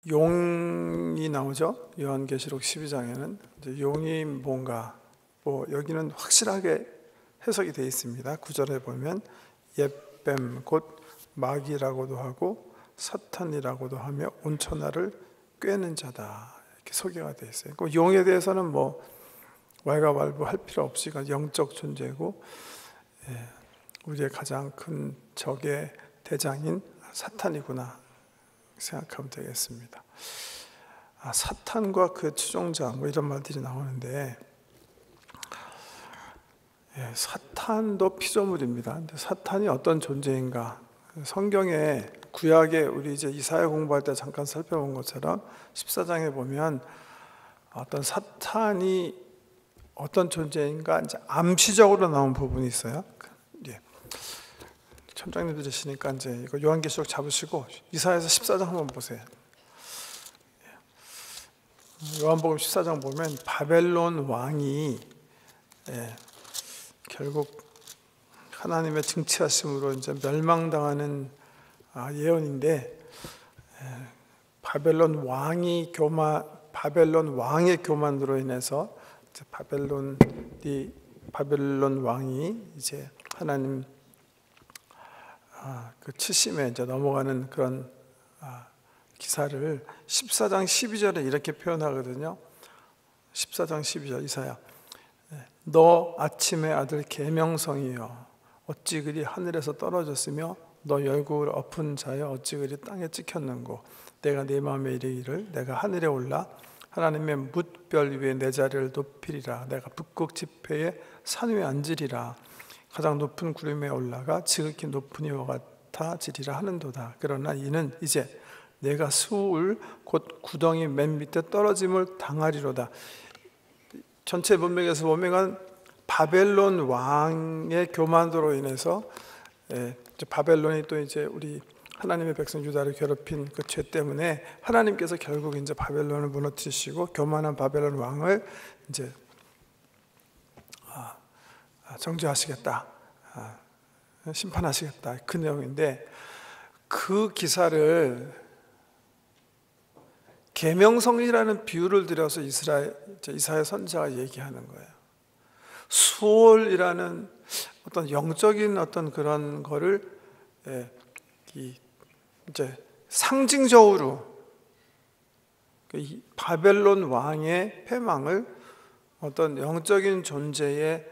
용이 나오죠. 요한계시록 12장에는 이제 용이 뭔가, 여기는 확실하게 해석이 되어 있습니다. 9절에 보면 옛뱀 곧 마귀라고도 하고 사탄이라고도 하며 온천하를 꿰는 자다, 이렇게 소개가 되어 있어요. 그 용에 대해서는 왈가왈부할 필요 없이 영적 존재고, 우리의 가장 큰 적의 대장인 사탄이구나 생각하면 되겠습니다. 사탄과 그 추종자 이런 말들이 나오는데, 사탄도 피조물입니다. 근데 사탄이 어떤 존재인가? 성경에 구약에 우리 이제 이사야 공부할 때 잠깐 살펴본 것처럼 14장에 보면 어떤 사탄이 어떤 존재인가 이제 암시적으로 나온 부분이 있어요. 천장님도 계시니까 이제 이거 요한계시록 잡으시고 이사야서 14장 한번 보세요. 요한복음 14장 보면 바벨론 왕이 결국 하나님의 증치하심으로 이제 멸망당하는 예언인데, 바벨론 왕의 교만으로 인해서 이제 바벨론 왕이 이제 하나님 그 치심에 이제 넘어가는 그런 기사를 14장 12절에 이렇게 표현하거든요. 14장 12절 이사야, 너 아침의 아들 계명성이여 어찌 그리 하늘에서 떨어졌으며 너 열국을 엎은 자여 어찌 그리 땅에 찍혔는고, 내가 네 마음에 이르기를 내가 하늘에 올라 하나님의 뭇별 위에 내 자리를 높이리라. 내가 북극 지폐의 산 위에 앉으리라. 가장 높은 구름에 올라가 지극히 높은 이와 같아지리라 하는도다. 그러나 이는 이제 내가 수울 곧 구덩이 맨 밑에 떨어짐을 당하리로다. 전체 문맥에서 보면 바벨론 왕의 교만으로 인해서 바벨론이 또 이제 우리 하나님의 백성 유다를 괴롭힌 그 죄 때문에 하나님께서 결국 이제 바벨론을 무너뜨리시고 교만한 바벨론 왕을 이제 정죄하시겠다, 심판하시겠다, 그 내용인데, 그 기사를 계명성이라는 비유를 들여서 이사야 선지자가 얘기하는 거예요. 수월이라는 어떤 영적인 어떤 그런 거를 이제 상징적으로 바벨론 왕의 패망을 어떤 영적인 존재가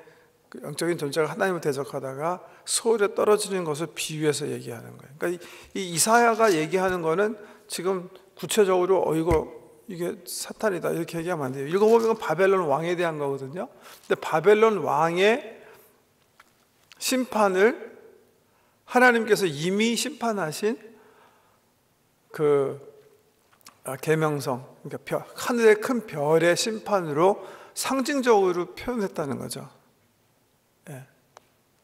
하나님을 대적하다가 소홀에 떨어지는 것을 비유해서 얘기하는 거예요. 그러니까 이 이사야가 얘기하는 거는 지금 구체적으로 이게 사탄이다 이렇게 얘기하면 안 돼요. 읽어보면 바벨론 왕에 대한 거거든요. 근데 바벨론 왕의 심판을 하나님께서 이미 심판하신 그 계명성, 그러니까 하늘의 큰 별의 심판으로 상징적으로 표현했다는 거죠. 근데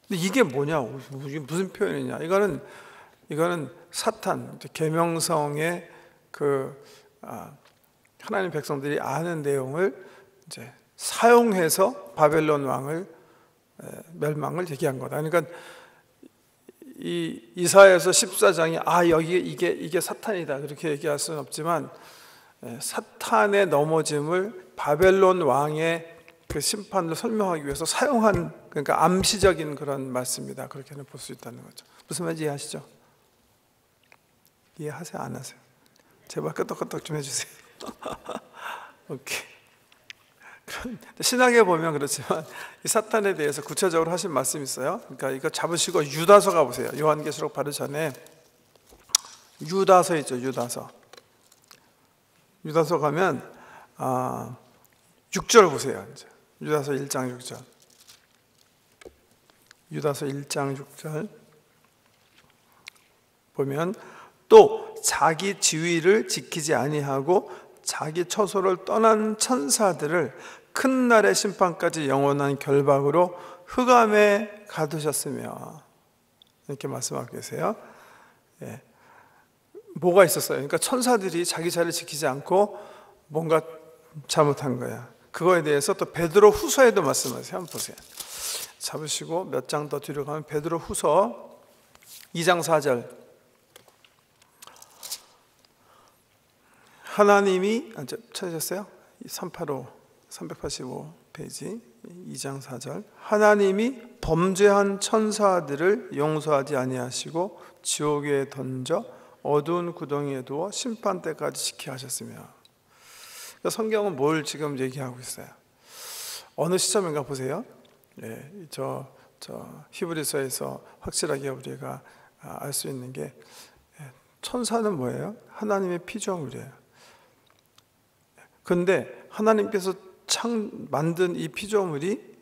이게 뭐냐? 이게 무슨 표현이냐? 이거는 사탄, 계명성의 하나님 백성들이 아는 내용을 이제 사용해서 바벨론 왕을 멸망을 얘기한 거다. 그러니까 이 이사야서 14장이 여기 이게 사탄이다 그렇게 얘기할 수는 없지만, 사탄의 넘어짐을 바벨론 왕의 그 심판을 설명하기 위해서 사용한, 그러니까 암시적인 그런 말씀이다 그렇게는 볼 수 있다는 거죠. 무슨 말인지 이해하시죠? 이해하세요? 안 하세요? 제발 끄떡끄떡 좀 해주세요. 오케이. 신학에 보면 그렇지만 이 사탄에 대해서 구체적으로 하신 말씀이 있어요. 그러니까 이거 잡으시고 유다서 가보세요. 요한계시록 바로 전에 유다서 있죠. 유다서 가면 6절 보세요. 이제 유다서 1장 6절. 유다서 1장 6절 보면, 또 자기 지위를 지키지 아니하고 자기 처소를 떠난 천사들을 큰 날의 심판까지 영원한 결박으로 흑암에 가두셨으며, 이렇게 말씀하고 계세요. 뭐가 있었어요? 그러니까 천사들이 자기 자리를 지키지 않고 뭔가 잘못한 거야. 그거에 대해서 또 베드로 후서에도 말씀하세요. 한번 보세요. 잡으시고 몇 장 더 뒤로 가면 베드로 후서 2장 4절. 하나님이 찾으셨어요? 385 페이지 2장 4절. 하나님이 범죄한 천사들을 용서하지 아니하시고 지옥에 던져 어두운 구덩이에 두어 심판 때까지 지키게 하셨으며. 그러니까 성경은 뭘 지금 얘기하고 있어요? 어느 시점인가 보세요. 저 히브리서에서 확실하게 우리가 알 수 있는 게, 천사는 뭐예요? 하나님의 피조물이에요. 근데 하나님께서 만든 이 피조물이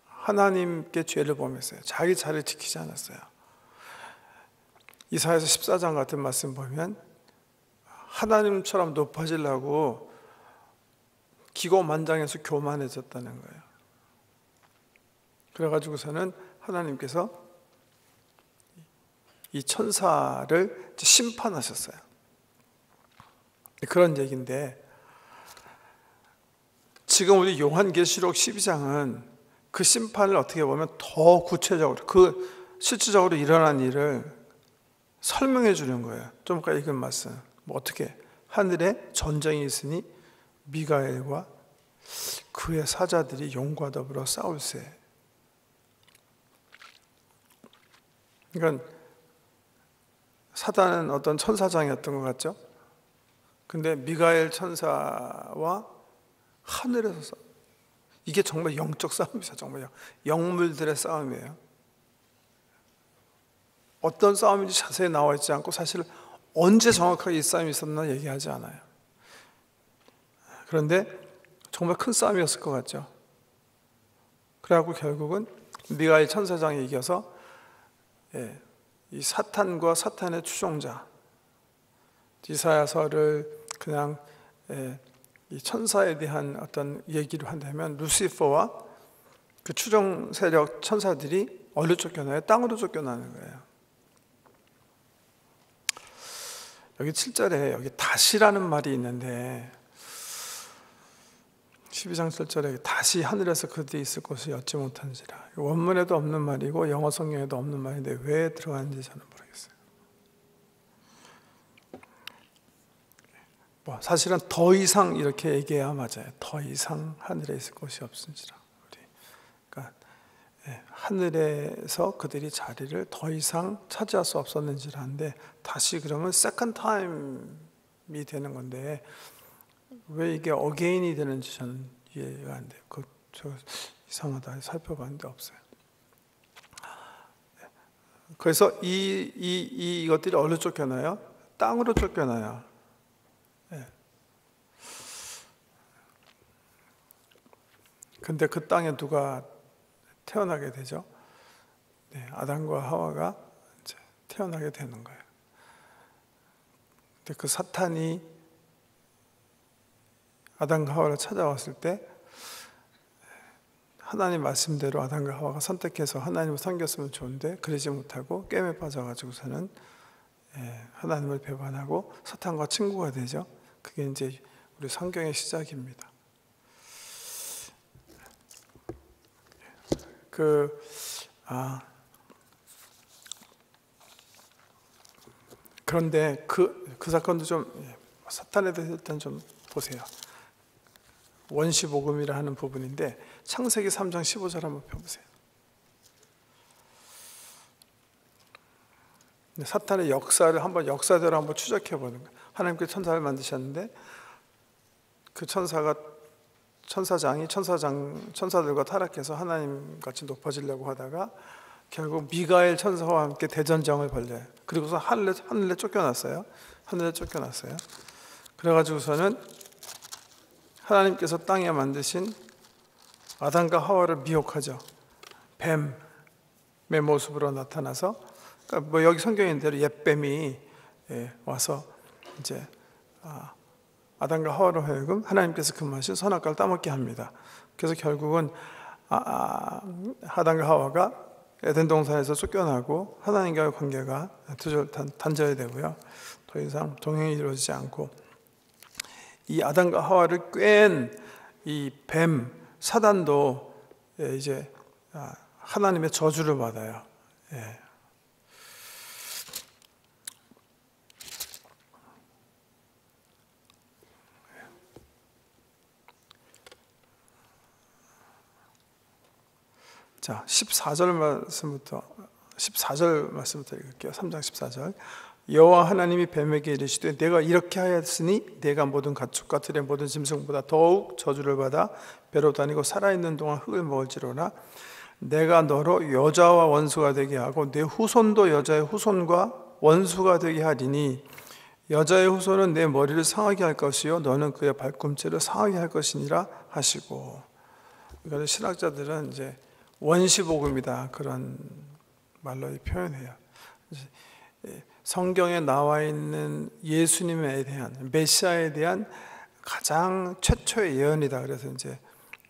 하나님께 죄를 범했어요. 자기 자리를 지키지 않았어요. 이사야서 14장 같은 말씀 보면 하나님처럼 높아지려고 기고만장해서 교만해졌다는 거예요. 그래가지고서는 하나님께서 이 천사를 심판하셨어요. 그런 얘기인데, 지금 우리 요한계시록 12장은 그 심판을 어떻게 보면 더 구체적으로, 그 실질적으로 일어난 일을 설명해 주는 거예요. 좀 아까 읽은 말씀. 어떻게? 하늘에 전쟁이 있으니 미가엘과 그의 사자들이 용과 더불어 싸울세. 그러니까 사단은 어떤 천사장이었던 것 같죠? 근데 미가엘 천사와 하늘에서 싸워. 이게 정말 영적 싸움이죠. 정말 영물들의 싸움이에요. 어떤 싸움인지 자세히 나와 있지 않고, 사실 언제 정확하게 이 싸움이 있었나 얘기하지 않아요. 그런데 정말 큰 싸움이었을 것 같죠. 그래갖고 결국은 미가엘 천사장이 이겨서 이 사탄과 사탄의 추종자, 이사야서를 그냥 이 천사에 대한 어떤 얘기를 한다면 루시퍼와 그 추종 세력 천사들이 어디로 쫓겨나요? 땅으로 쫓겨나는 거예요. 여기 7절에 여기 다시라는 말이 있는데, 12장 7절에 다시 하늘에서 그들이 있을 곳을 엿지 못한지라. 원문에도 없는 말이고 영어 성경에도 없는 말인데 왜 들어갔는지 저는 모르겠어요. 사실은 더 이상 이렇게 얘기해야 맞아요. 더 이상 하늘에 있을 곳이 없은지라. 그러니까 하늘에서 그들이 자리를 더 이상 차지할 수 없었는지라는데, 다시 그러면 세컨드 타임이 되는 건데 왜 이게 어게인이 되는지 저는 이해가 안 돼요. 저 이상하다 살펴봤는데 없어요. 그래서 이것들이 어디로 쫓겨나요? 땅으로 쫓겨나요. 근데 그 땅에 누가 태어나게 되죠? 아담과 하와가 이제 태어나게 되는 거예요. 근데 그 사탄이 아담과 하와를 찾아왔을 때 하나님 말씀대로 아담과 하와가 선택해서 하나님을 섬겼으면 좋은데 그러지 못하고 게임에 빠져가지고서는 하나님을 배반하고 사탄과 친구가 되죠. 그게 이제 우리 성경의 시작입니다. 그런데 그 사건도 좀, 사탄에 대해서 일단 좀 보세요. 원시복음이라 하는 부분인데 창세기 3장 15절 한번 펴보세요. 사탄의 역사를 역사대로 한번 추적해 보는 거예요. 하나님께서 천사를 만드셨는데 그 천사장이 천사들과 타락해서 하나님 같이 높아지려고 하다가 결국 미가엘 천사와 함께 대전쟁을 벌려요. 그리고서 하늘에 쫓겨났어요. 그래가지고서는 하나님께서 땅에 만드신 아담과 하와를 미혹하죠. 뱀의 모습으로 나타나서, 그러니까 여기 성경인 대로 옛뱀이 와서 이제 아담과 하와로 하여금 하나님께서 금하신 선악과를 따먹게 합니다. 그래서 결국은 아담과 하와가 에덴 동산에서 쫓겨나고 하나님과의 관계가 단절이 되고요. 더 이상 동행이 이루어지지 않고, 이 아담과 하와를 꿰은 이 뱀 사단도 이제 하나님의 저주를 받아요. 예. '그 자, 14절 말씀부터 읽을게요. 3장 14절. 여호와 하나님이 뱀에게 이르시되 내가 이렇게 하였으니 내가 모든 가축과 들의 모든 짐승보다 더욱 저주를 받아 배로 다니고 살아있는 동안 흙을 먹을지로나 내가 너로 여자와 원수가 되게 하고 내 후손도 여자의 후손과 원수가 되게 하리니 여자의 후손은 내 머리를 상하게 할 것이요 너는 그의 발꿈치를 상하게 할 것이니라 하시고, 이거를 신학자들은 이제 원시복음이다 그런 말로 표현해요. 성경에 나와 있는 예수님에 대한, 메시아에 대한 가장 최초의 예언이다. 그래서 이제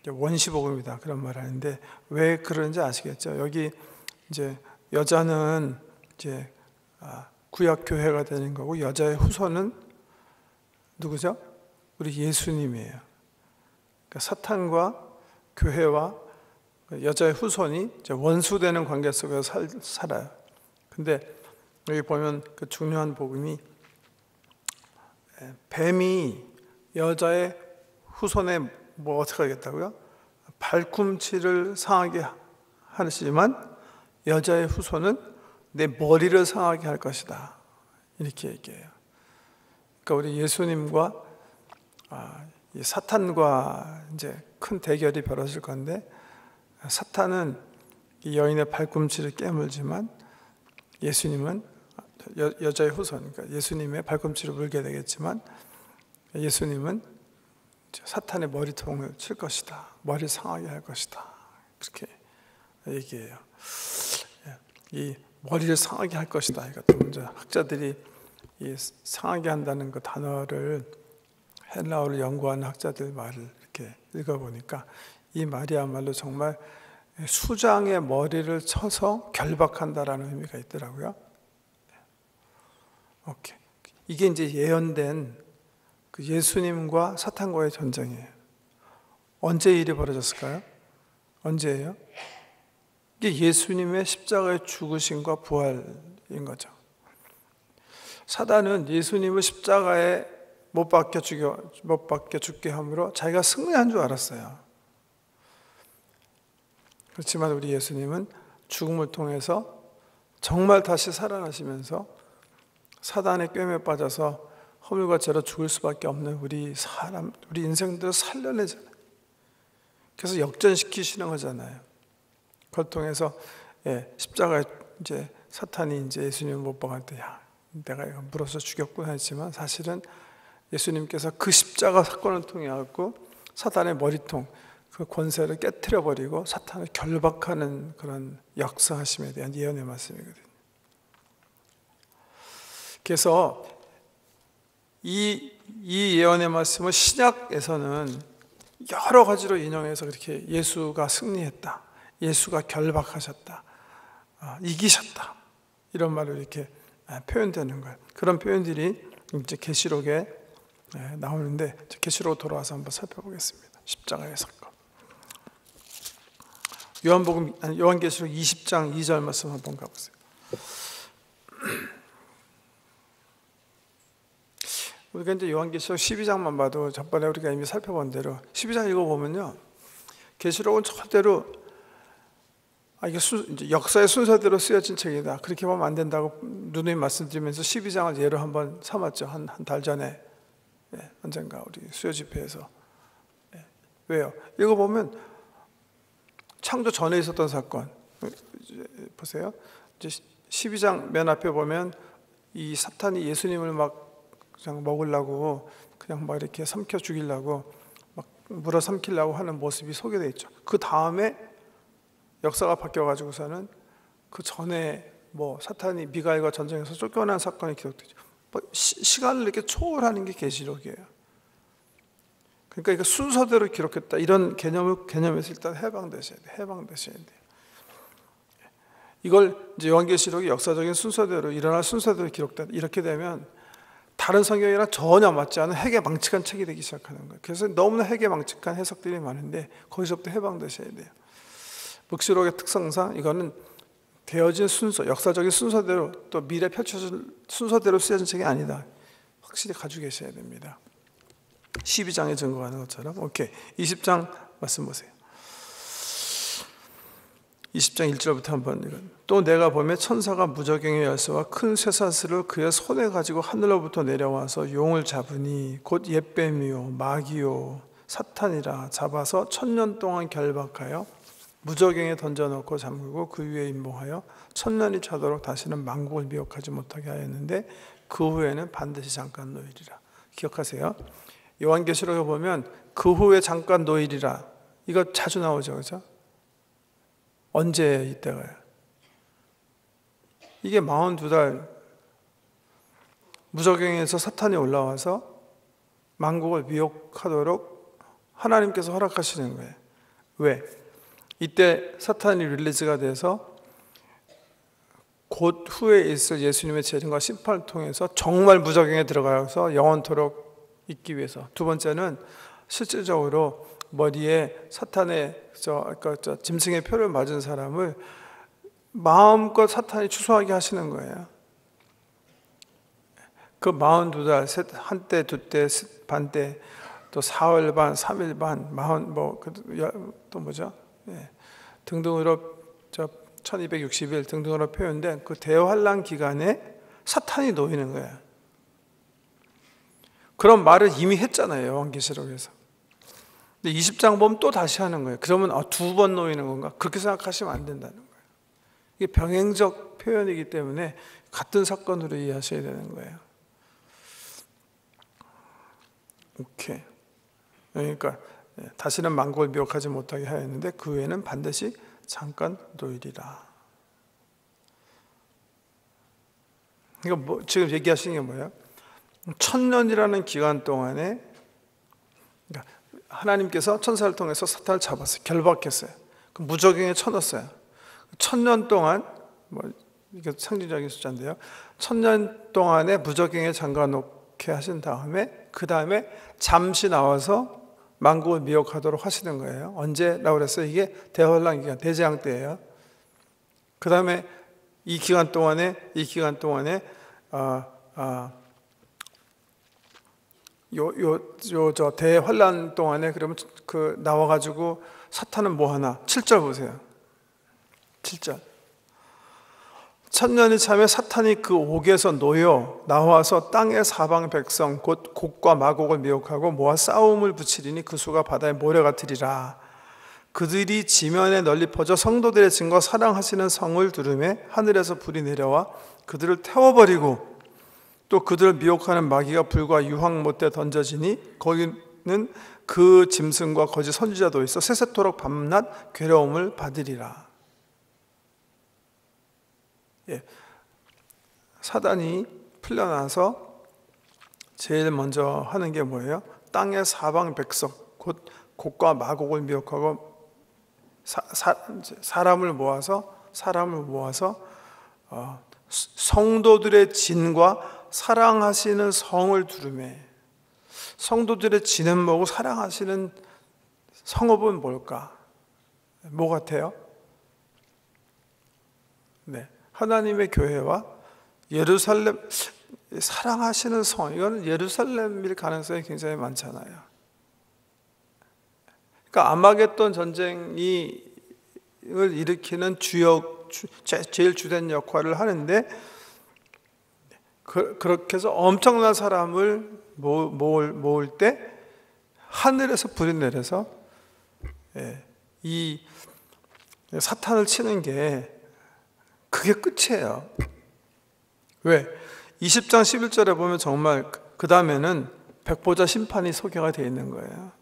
원시복음이다 그런 말 하는데, 왜 그런지 아시겠죠? 여기 이제 여자는 이제 구약 교회가 되는 거고 여자의 후손은 누구죠? 우리 예수님이에요. 그러니까 사탄과 교회와 여자의 후손이 이제 원수되는 관계 속에서 살아요. 근데 여기 보면 그 중요한 복음이, 뱀이 여자의 후손에 뭐 어떻게 하겠다고요? 발꿈치를 상하게 하시지만 여자의 후손은 내 머리를 상하게 할 것이다, 이렇게 얘기해요. 그러니까 우리 예수님과 이 사탄과 이제 큰 대결이 벌어질 건데, 사탄은 이 여인의 발꿈치를 깨물지만 예수님은 여자의 후손, 그러니까 예수님의 발꿈치를 물게 되겠지만 예수님은 사탄의 머리통을 칠 것이다, 머리를 상하게 할 것이다, 그렇게 얘기해요. 이 머리를 상하게 할 것이다. 이것도 먼저 학자들이 이 상하게 한다는 그 단어를, 헬라어를 연구하는 학자들 말을 이렇게 읽어보니까 이 말이야말로 정말 수장의 머리를 쳐서 결박한다라는 의미가 있더라고요. 오케이. 이게 이제 예언된 그 예수님과 사탄과의 전쟁이에요. 언제 일이 벌어졌을까요? 언제예요? 이게 예수님의 십자가의 죽으심과 부활인 거죠. 사단은 예수님을 십자가에 못 박혀 죽게 함으로 자기가 승리한 줄 알았어요. 그렇지만 우리 예수님은 죽음을 통해서 정말 다시 살아나시면서 사단의 꿰매 빠져서 허물과 죄로 죽을 수밖에 없는 우리 인생들을 살려내잖아요. 그래서 역전시키시는 거잖아요. 그걸 통해서 십자가에 이제 사탄이 이제 예수님을 못 박을 때, 야, 내가 이거 물어서 죽였구나 했지만 사실은 예수님께서 그 십자가 사건을 통해 갖고 사탄의 머리통, 그 권세를 깨트려 버리고 사탄을 결박하는 그런 역사하심에 대한 예언의 말씀이거든요. 그래서 이 예언의 말씀을 신약에서는 여러 가지로 인용해서 그렇게 예수가 승리했다, 예수가 결박하셨다, 이기셨다, 이런 말로 이렇게 표현되는 거예요. 그런 표현들이 이제 계시록에 나오는데, 계시록으로 돌아와서 한번 살펴보겠습니다. 십자가의 사건. 요한계시록 20장 2절 말씀 한번 가보세요. 우리가 이제 요한계시록 12장만 봐도 저번에 우리가 이미 살펴본 대로 12장 읽어보면요, 계시록은 절대로 이게 이제 역사의 순서대로 쓰여진 책이다, 그렇게 보면 안 된다고 누누이 말씀드리면서 12장을 예로 한번 삼았죠. 한 달 전에 언젠가 우리 수요 집회에서. 왜요? 읽어보면 창조 전에 있었던 사건 보세요. 이제 12장 맨 앞에 보면 이 사탄이 예수님을 막 그냥 먹으려고, 그냥 막 이렇게 삼켜 죽이려고, 막 물어 삼키려고 하는 모습이 소개되어 있죠. 그 다음에 역사가 바뀌어가지고서는 그 전에 뭐 사탄이 미가엘과 전쟁에서 쫓겨난 사건이 기록되죠. 시간을 이렇게 초월하는 게 계시록이에요. 그러니까 이거 순서대로 기록했다, 이런 개념에서 일단 해방되셔야 돼요. 이걸 이제 요한계시록이 역사적인 순서대로, 일어날 순서대로 기록된다, 이렇게 되면 다른 성경이랑 전혀 맞지 않은 해괴망측한 책이 되기 시작하는 거예요. 그래서 너무나 해괴망측한 해석들이 많은데 거기서부터 해방되셔야 돼요. 묵시록의 특성상 이거는 되어진 순서, 역사적인 순서대로, 또 미래 펼쳐질 순서대로 쓰여진 책이 아니다, 확실히 가지고 계셔야 됩니다. 12장에 증거하는 것처럼. 오케이, 20장 말씀 보세요. 20장 1절부터 한번 읽어요. 또 내가 보매 천사가 무저갱의 열쇠와 큰 쇠사슬을 그의 손에 가지고 하늘로부터 내려와서 용을 잡으니 곧 옓뱀이요 마귀요 사탄이라 잡아서 1000년 동안 결박하여 무저갱에 던져놓고 잠그고 그 위에 임봉하여 1000년이 차도록 다시는 만국을 미혹하지 못하게 하였는데 그 후에는 반드시 잠깐 노일이라. 기억하세요. 요한계시록에 보면 그 후에 잠깐 노일이라 이거 자주 나오죠, 그죠? 언제 이때가요? 이게 42달 무저갱에서 사탄이 올라와서 만국을 미혹하도록 하나님께서 허락하시는 거예요. 왜? 이때 사탄이 릴리즈가 돼서 곧 후에 있을 예수님의 재림과 심판을 통해서 정말 무저갱에 들어가서 영원토록 있기 위해서. 두 번째는 실질적으로 머리에 사탄의 짐승의 표를 맞은 사람을 마음껏 사탄이 추수하게 하시는 거예요. 그 42달, 한때, 두때, 반때, 또 4월 반, 3일 반, 또 뭐죠? 예. 등등으로 1260일 등등으로 표현된 그 대환란 기간에 사탄이 놓이는 거예요. 그런 말을 이미 했잖아요, 요한계시록에서. 근데 20장 보면 또 다시 하는 거예요. 그러면 2번 놓이는 건가? 그렇게 생각하시면 안 된다는 거예요. 이게 병행적 표현이기 때문에 같은 사건으로 이해하셔야 되는 거예요. 오케이. 그러니까 다시는 만국을 미혹하지 못하게 하였는데 그 후에는 반드시 잠깐 노일이라. 그러니까 지금 얘기하시는 게 뭐예요? 1000년이라는 기간 동안에 그러니까 하나님께서 천사를 통해서 사탄을 잡았어요. 결박했어요. 그 무저갱에 쳐넣었어요. 1000년 동안 이게 상징적인 숫자인데요. 1000년 동안에 무저갱에 잠가놓게 하신 다음에 그 다음에 잠시 나와서 만국을 미혹하도록 하시는 거예요. 언제라고 그랬어요? 이게 대환란 기간, 대재앙 때예요. 그 다음에 이 기간 동안에 저 대환란 동안에 그러면 그 나와가지고 사탄은 뭐 하나? 7절 보세요. 7절. 1000년이 차면 사탄이 그 옥에서 놓여 나와서 땅의 사방 백성 곧 곡과 마곡을 미혹하고 모아 싸움을 붙이리니 그 수가 바다의 모래 같으리라. 그들이 지면에 널리 퍼져 성도들의 증거 사랑하시는 성을 두르매 하늘에서 불이 내려와 그들을 태워버리고 또 그들을 미혹하는 마귀가 불과 유황 못에 던져지니 거기는 그 짐승과 거짓 선지자도 있어 세세토록 밤낮 괴로움을 받으리라. 예. 사단이 풀려나서 제일 먼저 하는 게 뭐예요? 땅의 사방 백성 곧 곡과 마곡을 미혹하고 사람을 모아서 성도들의 진과 사랑하시는 성을 두르매. 성도들의 진은 뭐고 사랑하시는 성읍은 뭘까? 뭐 같아요? 네, 하나님의 교회와 예루살렘, 사랑하시는 성, 이거는 예루살렘일 가능성이 굉장히 많잖아요. 그러니까 아마겟돈 전쟁을 일으키는 제일 주된 역할을 하는데 그렇게 해서 엄청난 사람을 모을 때 하늘에서 불이 내려서 이 사탄을 치는 게 그게 끝이에요. 왜? 20장 11절에 보면 정말 그 다음에는 백보자 심판이 소개가 되어 있는 거예요.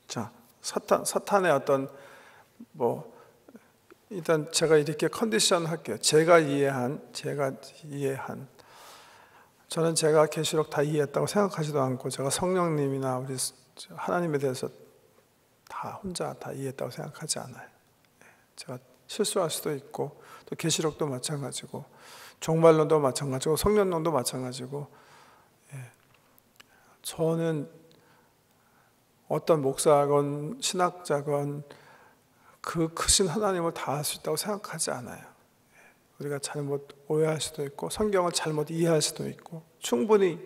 자, 사탄의 어떤 일단 제가 이렇게 컨디션 할게요. 제가 이해한 저는 제가 계시록 다 이해했다고 생각하지도 않고 제가 성령님이나 우리 하나님에 대해서 다 혼자 다 이해했다고 생각하지 않아요. 제가 실수할 수도 있고 또 계시록도 마찬가지고 종말론도 마찬가지고 성령론도 마찬가지고 저는 어떤 목사건 신학자건 그 크신 하나님을 다 알 수 있다고 생각하지 않아요. 우리가 잘못 오해할 수도 있고 성경을 잘못 이해할 수도 있고 충분히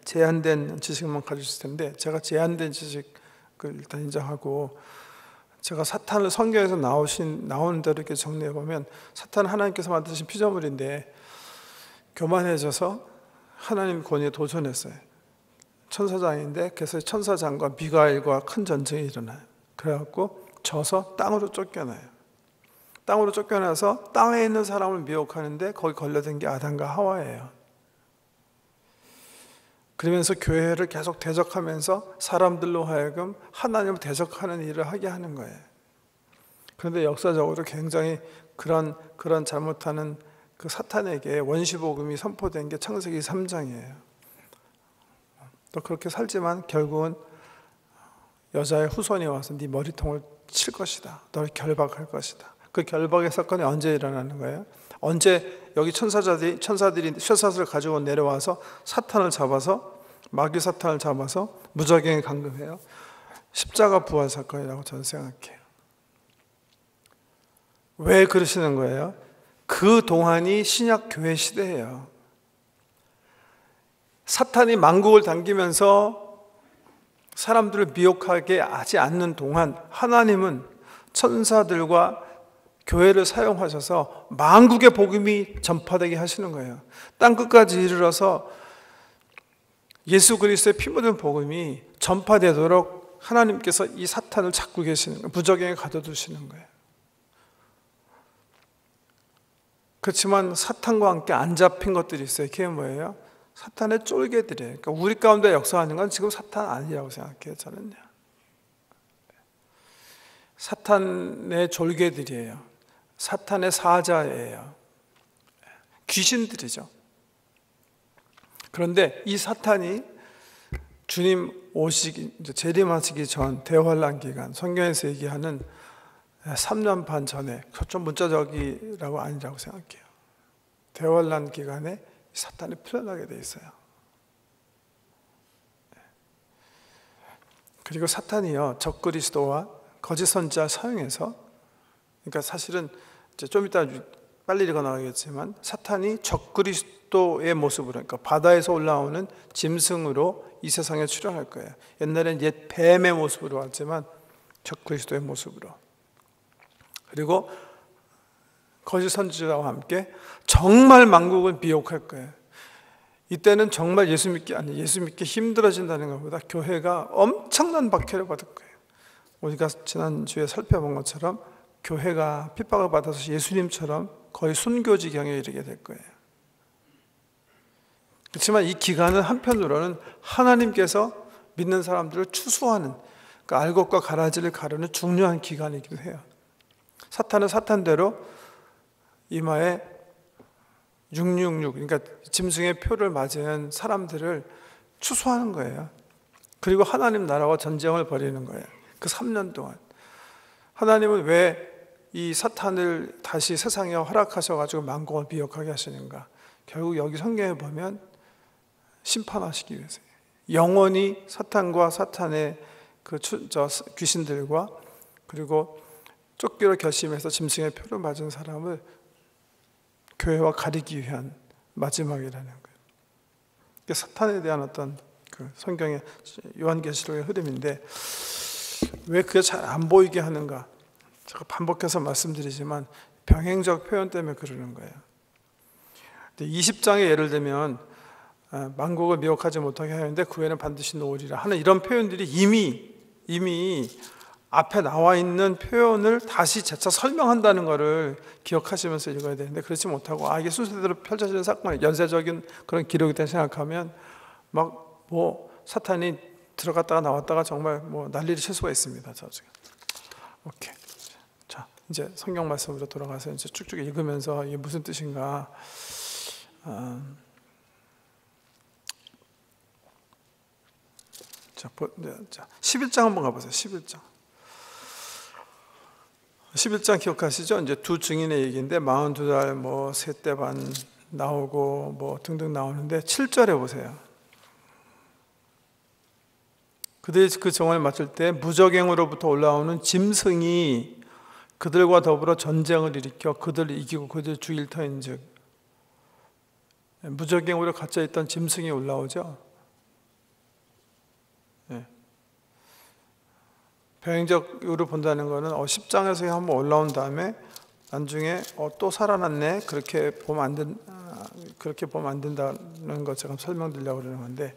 제한된 지식만 가지고 있을 텐데, 제가 제한된 지식을 일단 인정하고, 제가 사탄을 성경에서 나오는 대로 이렇게 정리해 보면, 사탄은 하나님께서 만드신 피조물인데 교만해져서 하나님 권위에 도전했어요. 천사장인데, 그래서 천사장과 미가엘과 큰 전쟁이 일어나요. 그래갖고 져서 땅으로 쫓겨나요. 땅으로 쫓겨나서 땅에 있는 사람을 미혹하는데 거기 걸려든 게 아담과 하와예요. 그러면서 교회를 계속 대적하면서 사람들로 하여금 하나님을 대적하는 일을 하게 하는 거예요. 그런데 역사적으로 굉장히 그런 잘못하는 그 사탄에게 원시복음이 선포된 게 창세기 3장이에요. 또 그렇게 살지만 결국은 여자의 후손이 와서 네 머리통을 칠 것이다. 너를 결박할 것이다. 그 결박의 사건이 언제 일어나는 거예요? 언제 여기 천사들이 쇠사슬을 가지고 내려와서 사탄을 잡아서, 마귀 사탄을 잡아서 무저갱에 감금해요? 십자가 부활 사건이라고 저는 생각해요. 왜 그러시는 거예요? 그 동안이 신약 교회 시대예요. 사탄이 만국을 당기면서 사람들을 미혹하게 하지 않는 동안 하나님은 천사들과 교회를 사용하셔서 만국의 복음이 전파되게 하시는 거예요. 땅끝까지 이르러서 예수 그리스도의 피 묻은 복음이 전파되도록 하나님께서 이 사탄을 잡고 계시는 거예요. 무저갱에 가둬두시는 거예요. 그렇지만 사탄과 함께 안 잡힌 것들이 있어요. 그게 뭐예요? 사탄의 쫄개들이에요. 그러니까 우리 가운데 역사하는 건 지금 사탄 아니라고 생각해요. 저는요. 사탄의 졸개들이에요. 사탄의 사자예요. 귀신들이죠. 그런데 이 사탄이 주님 재림하시기 전 대환란 기간, 성경에서 얘기하는 3년 반 전에, 좀 문자적이라고 아니라고 생각해요. 대환란 기간에 사탄이 풀려나게 돼 있어요. 그리고 사탄이요, 적그리스도와 거짓 선지자 사용해서, 그러니까 사실은 이제 좀 이따 빨리 읽어나가겠지만, 사탄이 적그리스도의 모습으로, 그러니까 바다에서 올라오는 짐승으로 이 세상에 출현할 거예요. 옛날엔 옛 뱀의 모습으로 왔지만 적그리스도의 모습으로. 그리고 거짓 선지자와 함께 정말 만국을 미혹할 거예요. 이때는 정말 예수 믿기 힘들어진다는 것보다 교회가 엄청난 박해를 받을 거예요. 우리가 지난주에 살펴본 것처럼 교회가 핍박을 받아서 예수님처럼 거의 순교지경에 이르게 될 거예요. 그렇지만 이 기간은 한편으로는 하나님께서 믿는 사람들을 추수하는, 그러니까 알곡과 가라지를 가르는 중요한 기간이기도 해요. 사탄은 사탄대로 이마에 666, 그러니까 짐승의 표를 맞은 사람들을 추수하는 거예요. 그리고 하나님 나라와 전쟁을 벌이는 거예요. 그 3년 동안. 하나님은 왜 이 사탄을 다시 세상에 허락하셔가지고 만국을 미혹하게 하시는가? 결국 여기 성경에 보면 심판하시기 위해서요. 영원히 사탄과 사탄의 귀신들과, 그리고 쫓기로 결심해서 짐승의 표를 맞은 사람을 교회와 가리기 위한 마지막이라는 거예요. 이게 사탄에 대한 어떤 그 성경의 요한계시록의 흐름인데, 왜 그게 잘 안 보이게 하는가? 제가 반복해서 말씀드리지만 병행적 표현 때문에 그러는 거예요. 20장에 예를 들면 만국을 미혹하지 못하게 하는데 그 후에는 반드시 놓으리라 하는 이런 표현들이 이미 앞에 나와 있는 표현을 다시 재차 설명한다는 것을 기억하시면서 읽어야 되는데, 그렇지 못하고 이게 순서대로 펼쳐지는 사건이 연쇄적인 그런 기록이다 생각하면 막 사탄이 들어갔다가 나왔다가 정말 난리를 칠 수가 있습니다. 오케이. 자, 이제 성경 말씀으로 돌아가서 이제 쭉쭉 읽으면서 이게 무슨 뜻인가. 자, 11장 한번 가보세요. 11장 기억하시죠? 이제 두 증인의 얘기인데 42달 셋대 반 나오고 등등 나오는데 7절에 보세요. 그들이 그 정을 마칠 때 무저갱으로부터 올라오는 짐승이 그들과 더불어 전쟁을 일으켜 그들을 이기고 그들을 죽일 터인즉, 무저갱으로 갇혀있던 짐승이 올라오죠. 병행적으로 본다는 것은 10장에서 한번 올라온 다음에 나중에 또 살아났네 그렇게 보면 안 된다는 것 제가 설명드리려고 그러는 건데,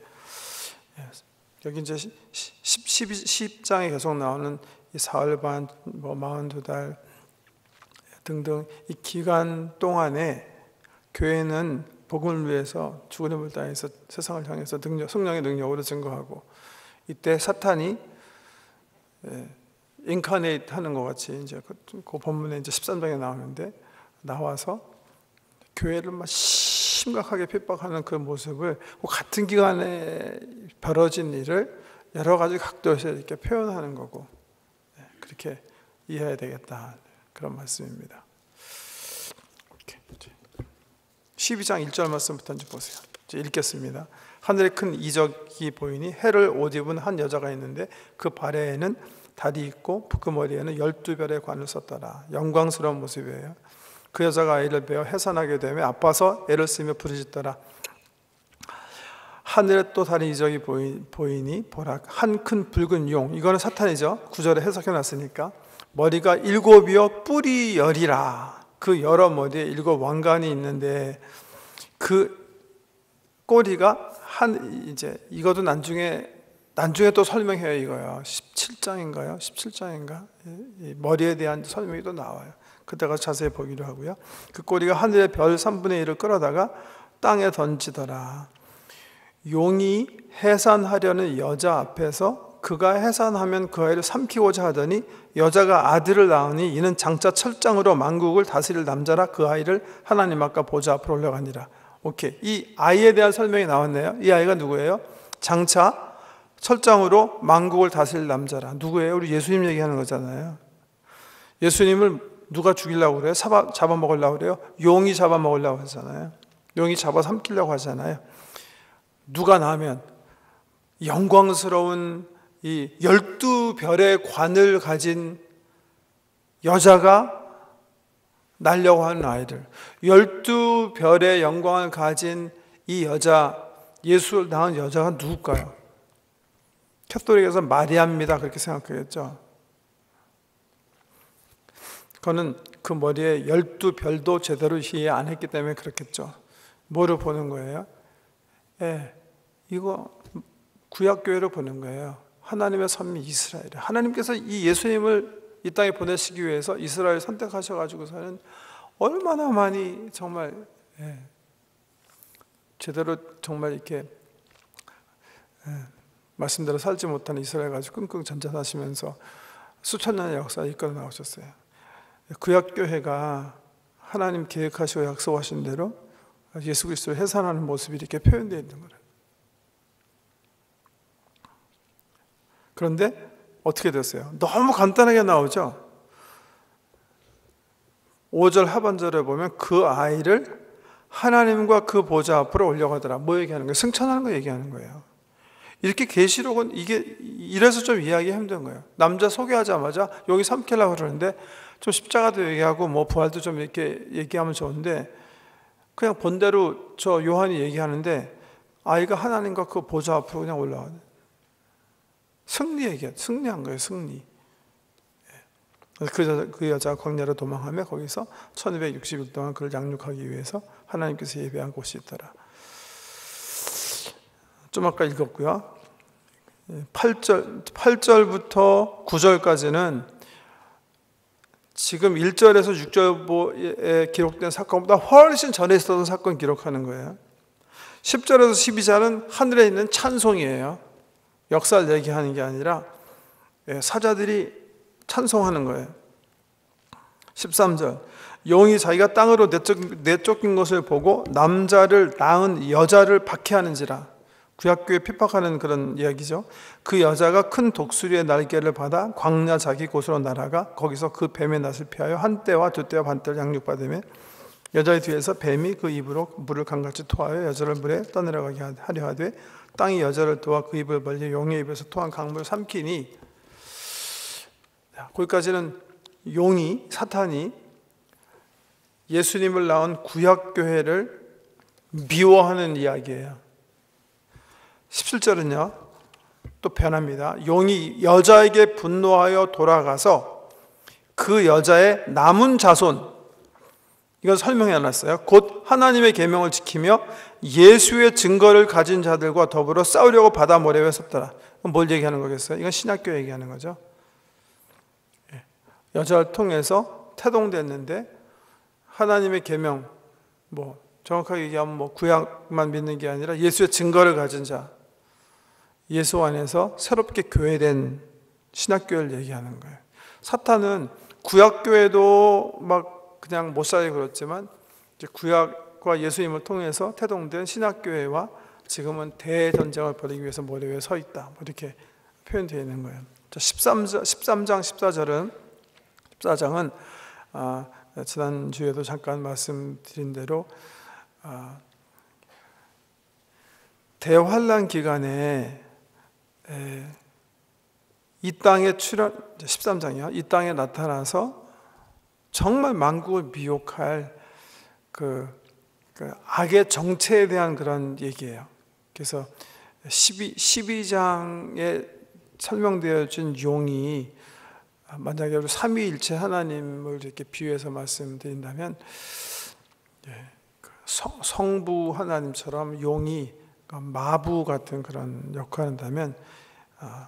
여기 이제 10장에 계속 나오는 이 사흘 반, 42달 등등 이 기간 동안에 교회는 복음을 위해서 죽은 힘을 다해서 세상을 향해서 성령의 능력으로 증거하고, 이때 사탄이 인카네이트 하는 것 같이 이제 그 본문에 이제 13장에 나오는데 나와서 교회를 막 심각하게 핍박하는 그 모습을 같은 기간에 벌어진 일을 여러 가지 각도에서 이렇게 표현하는 거고, 그렇게 이해해야 되겠다 그런 말씀입니다. 12장 1절 말씀부터 이제 보세요. 이제 읽겠습니다. 하늘에 큰 이적이 보이니 해를 옷 입은 한 여자가 있는데 그 발에는 달이 있고 그 머리에는 12별의 관을 썼더라. 영광스러운 모습이에요. 그 여자가 아이를 베어 해산하게 되며 아파서 애를 쓰며 부르짖더라. 하늘에 또 다른 이적이 보이니 보라, 한 큰 붉은 용, 이거는 사탄이죠. 9절에 해석해놨으니까. 머리가 7이요 뿔이 10이라. 그 여러 머리에 7 왕관이 있는데 그 꼬리가 이제 이것도 나중에 또 설명해요. 이거요. 17장인가요? 17장인가? 머리에 대한 설명이 또 나와요. 그때가 자세히 보기로 하고요. 그 꼬리가 하늘의 별 3분의 1을 끌어다가 땅에 던지더라. 용이 해산하려는 여자 앞에서 그가 해산하면 그 아이를 삼키고자 하더니 여자가 아들을 낳으니 이는 장차 철장으로 만국을 다스릴 남자라. 그 아이를 하나님 앞과 보좌 앞으로 올려가니라. 오케이. 이 아이에 대한 설명이 나왔네요. 이 아이가 누구예요? 장차 철장으로 만국을 다스릴 남자라. 누구예요? 우리 예수님 얘기하는 거잖아요. 예수님을 누가 죽이려고 그래요? 잡아먹으려고 그래요? 용이 잡아먹으려고 하잖아요. 용이 잡아 삼키려고 하잖아요. 누가 나면 영광스러운 이 12별의 관을 가진 여자가 낳으려고 하는 아이들, 12별의 영광을 가진 이 여자, 예수를 낳은 여자가 누굴까요? 캐톨릭에서 마리아입니다 그렇게 생각하겠죠. 그거는 그 머리에 12별도 제대로 이해 안 했기 때문에 그렇겠죠. 뭐를 보는 거예요? 이거 구약교회를 보는 거예요. 하나님의 선미 이스라엘. 하나님께서 이 예수님을 이 땅에 보내시기 위해서 이스라엘 선택하셔가지고서는 얼마나 많이 정말 제대로 정말 이렇게 말씀대로 살지 못하는 이스라엘 가지고 끙끙 전전하시면서 수천 년의 역사를 이끌어 나오셨어요. 구약교회가 하나님 계획하시고 약속하신 대로 예수 그리스도를 해산하는 모습이 이렇게 표현되어 있는 거예요. 그런데 어떻게 됐어요? 너무 간단하게 나오죠. 5절 하반절에 보면 그 아이를 하나님과 그 보좌 앞으로 올려가더라. 뭐 얘기하는 거예요? 승천하는 거 얘기하는 거예요. 이렇게 계시록은 이게 이래서 좀 이해하기 힘든 거예요. 남자 소개하자마자 여기 삼키려고 그러는데 좀 십자가도 얘기하고 뭐 부활도 좀 이렇게 얘기하면 좋은데 그냥 본대로 저 요한이 얘기하는데 아이가 하나님과 그 보좌 앞으로 그냥 올라와요. 승리한 거예요. 승리. 그 여자가 광야로 도망하며 거기서 1260일 동안 그를 양육하기 위해서 하나님께서 예배한 곳이 있더라. 좀 아까 읽었고요. 8절부터 9절까지는 지금 1절에서 6절에 기록된 사건보다 훨씬 전에 있었던 사건 기록하는 거예요. 10절에서 12절은 하늘에 있는 찬송이에요. 역사를 얘기하는 게 아니라 사자들이 찬송하는 거예요. 13절, 용이 자기가 땅으로 내쫓긴 것을 보고 남자를 낳은 여자를 박해하는지라. 구약교회 핍박하는 그런 이야기죠. 그 여자가 큰 독수리의 날개를 받아 광야 자기 곳으로 날아가 거기서 그 뱀의 낯을 피하여 한 떼와 두 떼와 반 떼를 양육받으며 여자의 뒤에서 뱀이 그 입으로 물을 강같이 토하여 여자를 물에 떠내려가게 하려 하되 땅이 여자를 도와 그 입을 벌려 용의 입에서 토한 강물을 삼키니. 거기까지는 용이, 사탄이 예수님을 낳은 구약교회를 미워하는 이야기예요. 17절은요 또 변합니다. 용이 여자에게 분노하여 돌아가서 그 여자의 남은 자손, 이건 설명해 놨어요. 곧 하나님의 계명을 지키며 예수의 증거를 가진 자들과 더불어 싸우려고 바다 모래에 섰더라. 뭘 얘기하는 거겠어요? 이건 신학교 얘기하는 거죠. 여자를 통해서 태동됐는데 하나님의 계명, 정확하게 얘기하면 구약만 믿는 게 아니라 예수의 증거를 가진 자, 예수 안에서 새롭게 교회된 신학교를 얘기하는 거예요. 사탄은 구약교회도 막 그냥 못 살게 그렇지만 이제 구약과 예수님을 통해서 태동된 신학교회와 지금은 대전쟁을 벌이기 위해서 모래 위에 서 있다, 이렇게 표현되어 있는 거예요. 13장 14장은 지난주에도 잠깐 말씀드린 대로 대환란 기간에 이 땅에 13장이요. 이 땅에 나타나서 정말 만국을 미혹할 그 악의 정체에 대한 그런 얘기예요. 그래서 12장에 설명되어진 용이 만약에 삼위일체 하나님을 이렇게 비유해서 말씀드린다면 성부 하나님처럼 용이 마부 같은 그런 역할을 한다면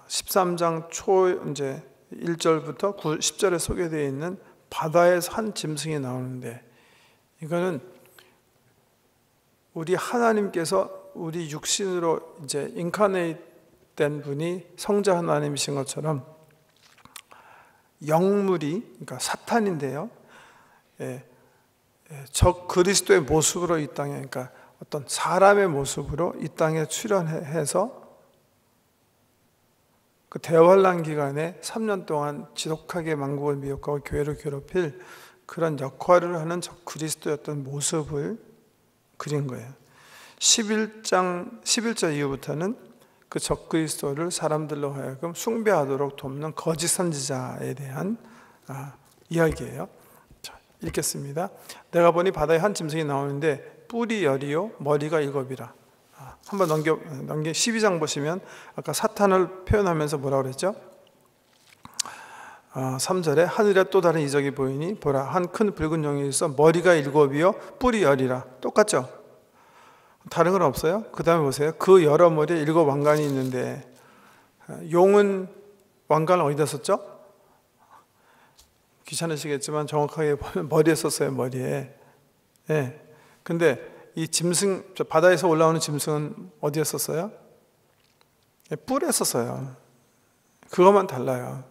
13장 초 이제 1절부터 10절에 소개되어 있는 바다에서 한 짐승이 나오는데 이거는 우리 하나님께서 우리 육신으로 이제 인카네이트 된 분이 성자 하나님이신 것처럼 영물이, 그러니까 사탄인데요. 적 그리스도의 모습으로 이 땅에, 그러니까 어떤 사람의 모습으로 이 땅에 출현해서 그 대환란 기간에 3년 동안 지독하게 만국을 미혹하고 교회를 괴롭힐 그런 역할을 하는 적 그리스도였던 모습을 그린 거예요. 11절 이후부터는 그 적 그리스도를 사람들로 하여금 숭배하도록 돕는 거짓 선지자에 대한 이야기예요. 자, 읽겠습니다. 내가 보니 바다에 한 짐승이 나오는데 뿔이 10이요 머리가 7이라. 한번 넘겨 12장 보시면 아까 사탄을 표현하면서 뭐라고 그랬죠? 3절에 하늘에 또 다른 이적이 보이니 보라 한 큰 붉은 용이 있어 머리가 7이요 뿔이 10이라. 똑같죠? 다른 건 없어요? 그 다음에 보세요. 그 여러 머리에 7 왕관이 있는데 용은 왕관을 어디다 썼죠? 귀찮으시겠지만 정확하게 보면 머리에 썼어요. 머리에. 근데 이 짐승, 바다에서 올라오는 짐승은 어디에 썼어요? 뿔에 썼어요. 그것만 달라요.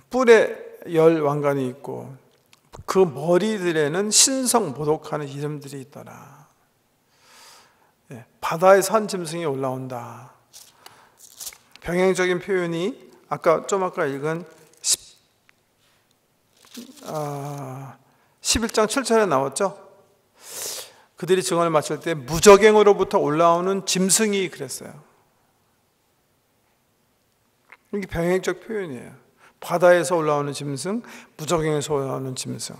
뿔에 10 왕관이 있고 그 머리들에는 신성모독하는 이름들이 있더라. 바다에서 한 짐승이 올라온다. 병행적인 표현이 좀 아까 읽은 11장 7절에 나왔죠. 그들이 증언을 마칠 때 무적행으로부터 올라오는 짐승이 그랬어요. 이게 병행적 표현이에요. 바다에서 올라오는 짐승, 무적행에서 올라오는 짐승.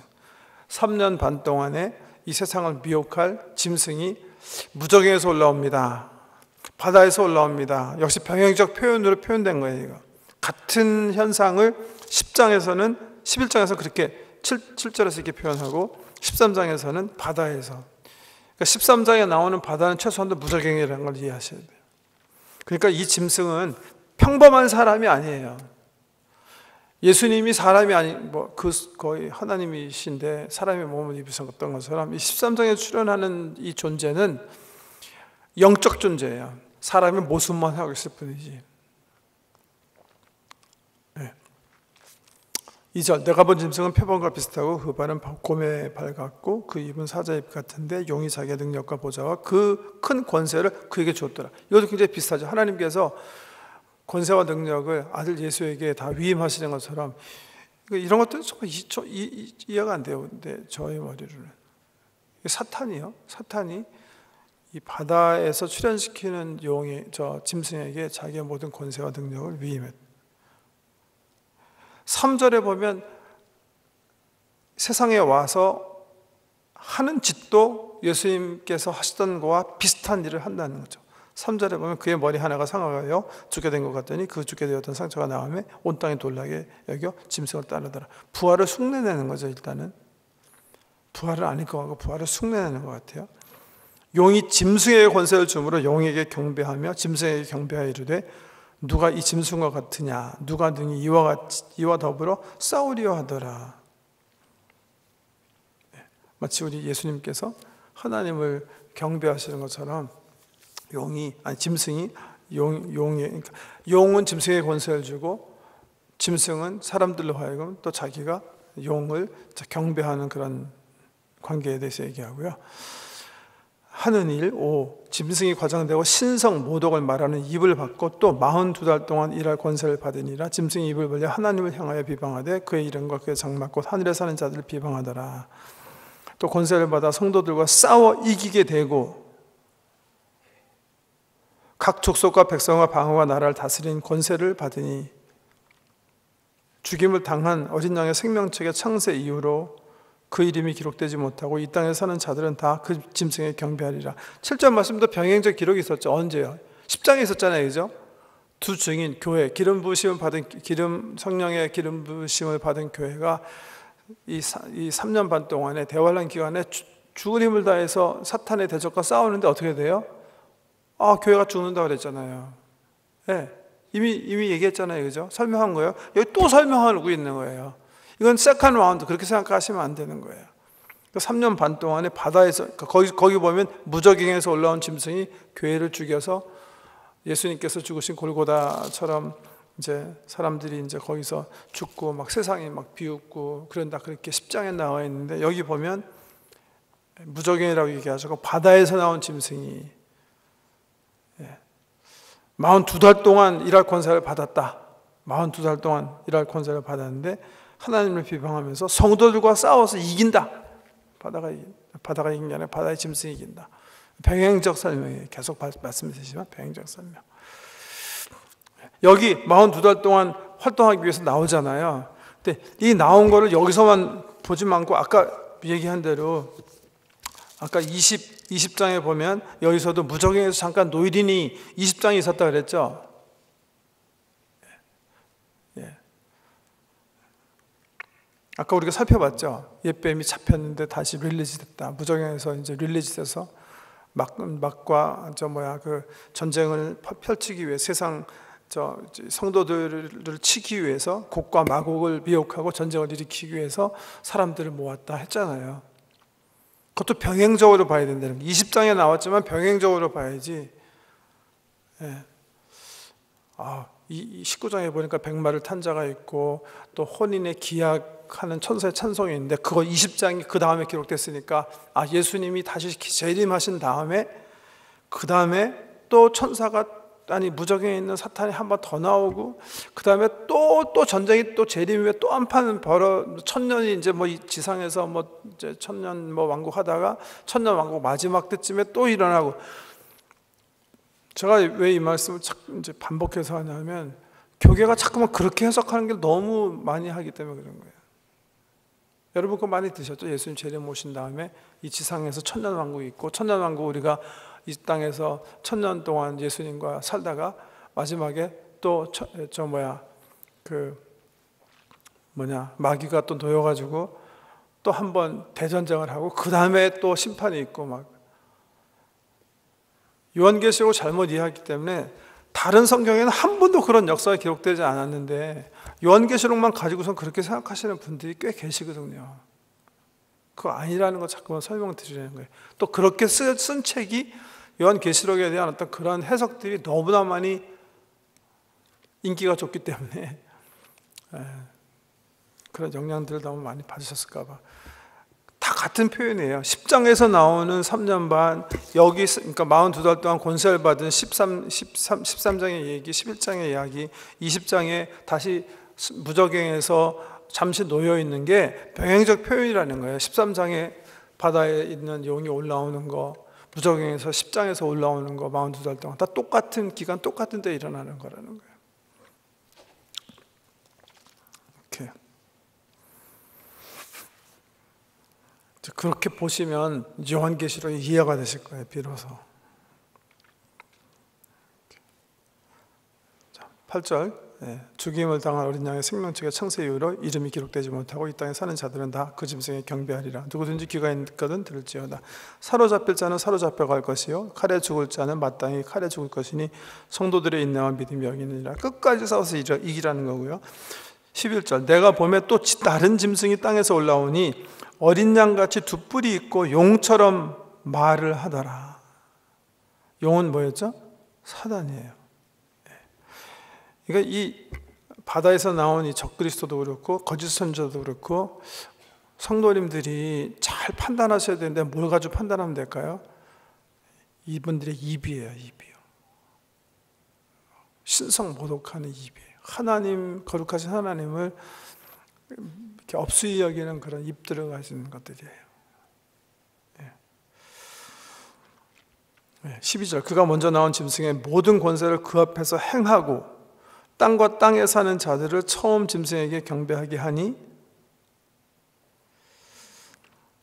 3년 반 동안에 이 세상을 미혹할 짐승이 무적행에서 올라옵니다. 바다에서 올라옵니다. 역시 병행적 표현으로 표현된 거예요. 이거. 같은 현상을 11장에서 그렇게 7절에서 이렇게 표현하고 13장에서는 바다에서. 그러니까 13장에 나오는 바다는 최소한도 무적행이라는 걸 이해하셔야 돼요. 그러니까 이 짐승은 평범한 사람이 아니에요. 예수님이 사람이 거의 하나님이신데 사람의 몸을 입으셨던 것처럼 이 13장에 출연하는 이 존재는 영적 존재예요. 사람의 모습만 하고 있을 뿐이지. 2절 내가 본 짐승은 표범과 비슷하고 그 발은 곰의 발 같고 그 입은 사자의 입 같은데 용이 자기의 능력과 보좌와 그 큰 권세를 그에게 주었더라. 이것도 굉장히 비슷하죠. 하나님께서 권세와 능력을 아들 예수에게 다 위임하시는 것처럼 이런 것들은 정말 이해가 안 돼요. 근데 저의 머리로는 사탄이 이 바다에서 출현시키는 짐승에게 자기의 모든 권세와 능력을 위임했다. 3절에 보면 세상에 와서 하는 짓도 예수님께서 하시던 거와 비슷한 일을 한다는 거죠. 3절에 보면 그의 머리 하나가 상하여 죽게 된 것 같더니 그 죽게 되었던 상처가 나음에 온 땅이 놀라게 여겨 짐승을 따르더라. 부활을 흉내내는 거죠. 일단은 부활을 아닐 것 같고 부활을 흉내내는 것 같아요. 용이 짐승에게 권세를 주므로 용에게 경배하며 짐승에게 경배하여 이르되 누가 이 짐승과 같으냐, 누가 능히 이와 더불어 싸우리요 하더라. 마치 우리 예수님께서 하나님을 경배하시는 것처럼 짐승이 그러니까 용은 짐승에게 권세를 주고 짐승은 사람들로 하여금 또 자기가 용을 경배하는 그런 관계에 대해서 얘기하고요. 하는 일 5. 짐승이 과장되고 신성 모독을 말하는 입을 받고 또 42달 동안 일할 권세를 받으니라. 짐승이 입을 벌려 하나님을 향하여 비방하되 그의 이름과 그의 장막 곧 하늘에 사는 자들을 비방하더라. 또 권세를 받아 성도들과 싸워 이기게 되고 각 족속과 백성과 방어와 나라를 다스린 권세를 받으니 죽임을 당한 어린 양의 생명책의 창세 이후로 그 이름이 기록되지 못하고 이 땅에 사는 자들은 다 그 짐승에 경배하리라. 7절 말씀도 병행적 기록이 있었죠. 언제요? 10장에 있었잖아요. 그죠? 두 증인 교회, 성령의 기름 부으심을 받은 교회가 이 3년 반 동안에 대환란 기간에 죽을 힘을 다해서 사탄의 대적과 싸우는데 어떻게 돼요? 교회가 죽는다고 그랬잖아요. 네, 이미 얘기했잖아요. 그죠? 설명한 거예요. 여기 또 설명하고 있는 거예요. 이건 세컨드 라운드 그렇게 생각하시면 안 되는 거예요. 3년 반 동안에 바다에서 거기 보면 무저갱에서 올라온 짐승이 교회를 죽여서 예수님께서 죽으신 골고다처럼 이제 사람들이 이제 거기서 죽고 막 세상이 막 비웃고 그런다 그렇게 10장에 나와 있는데 여기 보면 무저갱이라고 얘기하시고 바다에서 나온 짐승이 42달 동안 일할 권세를 받았다. 42달 동안 일할 권세를 받았는데 하나님을 비방하면서 성도들과 싸워서 이긴다. 바다가 이긴 게 아니라 바다의 짐승이 이긴다. 병행적 설명이에요. 계속 말씀드리지만 병행적 설명. 여기 42달 동안 활동하기 위해서 나오잖아요. 근데 이 나온 거를 여기서만 보지 말고 아까 얘기한 대로 아까 20장에 보면 여기서도 무저갱에서 잠깐 노일인이 20장에 있었다 그랬죠. 아까 우리가 살펴봤죠. 옛뱀이 잡혔는데 다시 릴리즈 됐다. 무저갱에서 이제 릴리즈 돼서 막과 그 전쟁을 펼치기 위해 세상 성도들을 치기 위해서 곡과 마곡을 미혹하고 전쟁을 일으키기 위해서 사람들을 모았다 했잖아요. 그것도 병행적으로 봐야 된다는 거예요. 20장에 나왔지만 병행적으로 봐야지. 이 19장에 보니까 백마를 탄 자가 있고 또 혼인의 기약하는 천사의 찬송이 있는데 그거 20장이 그 다음에 기록됐으니까 예수님이 다시 재림하신 다음에 그 다음에 또 천사가 무저갱에 있는 사탄이 한 번 더 나오고 그 다음에 또 전쟁이 또 재림 후에 또 한판 천년이 이제 이 지상에서 이제 천년 왕국하다가 천년 왕국 마지막 때쯤에 또 일어나고. 제가 왜 이 말씀을 이제 반복해서 하냐면 교계가 자꾸만 그렇게 해석하는 게 너무 많이 하기 때문에 그런 거예요. 여러분 그거 많이 드셨죠? 예수님 재림 오신 다음에 이 지상에서 천년 왕국이 있고 천년 왕국 우리가 이 땅에서 천년 동안 예수님과 살다가 마지막에 또 마귀가 또 놓여가지고 또 한 번 대전쟁을 하고 그 다음에 또 심판이 있고 막. 요한계시록을 잘못 이해하기 때문에 다른 성경에는 한 번도 그런 역사가 기록되지 않았는데 요한계시록만 가지고선 그렇게 생각하시는 분들이 꽤 계시거든요. 그거 아니라는 거 자꾸만 설명드리려는 거예요. 또 그렇게 쓴 책이 요한계시록에 대한 어떤 그런 해석들이 너무나 많이 인기가 좋기 때문에 그런 영향들을 너무 많이 받으셨을까 봐. 다 같은 표현이에요. 10장에서 나오는 3년 반, 여기 그러니까 42달 동안 권세를 받은 13장의 얘기, 11장의 이야기, 20장에 다시 무저갱에서 잠시 놓여 있는 게 병행적 표현이라는 거예요. 13장에 바다에 있는 용이 올라오는 거, 무저갱에서 10장에서 올라오는 거, 42달 동안 다 똑같은 기간, 똑같은 때 일어나는 거라는 거예요. 이렇게. 그렇게 보시면 요한계시록이 이해가 되실 거예요. 비로소. 8절 죽임을 당한 어린 양의 생명책의 창세 이후로 이름이 기록되지 못하고 이 땅에 사는 자들은 다 그 짐승에 경배하리라. 누구든지 귀가 있거든 들을지어다. 사로잡힐 자는 사로잡혀갈 것이요 칼에 죽을 자는 마땅히 칼에 죽을 것이니 성도들의 인내와 믿음이 여기느니라. 끝까지 싸워서 이기라는 거고요. 11절 내가 보매 또 다른 짐승이 땅에서 올라오니 어린 양같이 두 뿔이 있고 용처럼 말을 하더라. 용은 뭐였죠? 사단이에요. 그러니까 이 바다에서 나온 이 적그리스도도 그렇고 거짓 선지자도 그렇고 성도님들이 잘 판단하셔야 되는데 뭘 가지고 판단하면 될까요? 이분들의 입이에요. 입이요. 신성 모독하는 입이에요. 하나님, 거룩하신 하나님을 이렇게 업수히 여기는 그런 입들을 가지는 것들이에요. 12절 그가 먼저 나온 짐승의 모든 권세를 그 앞에서 행하고 땅과 땅에 사는 자들을 처음 짐승에게 경배하게 하니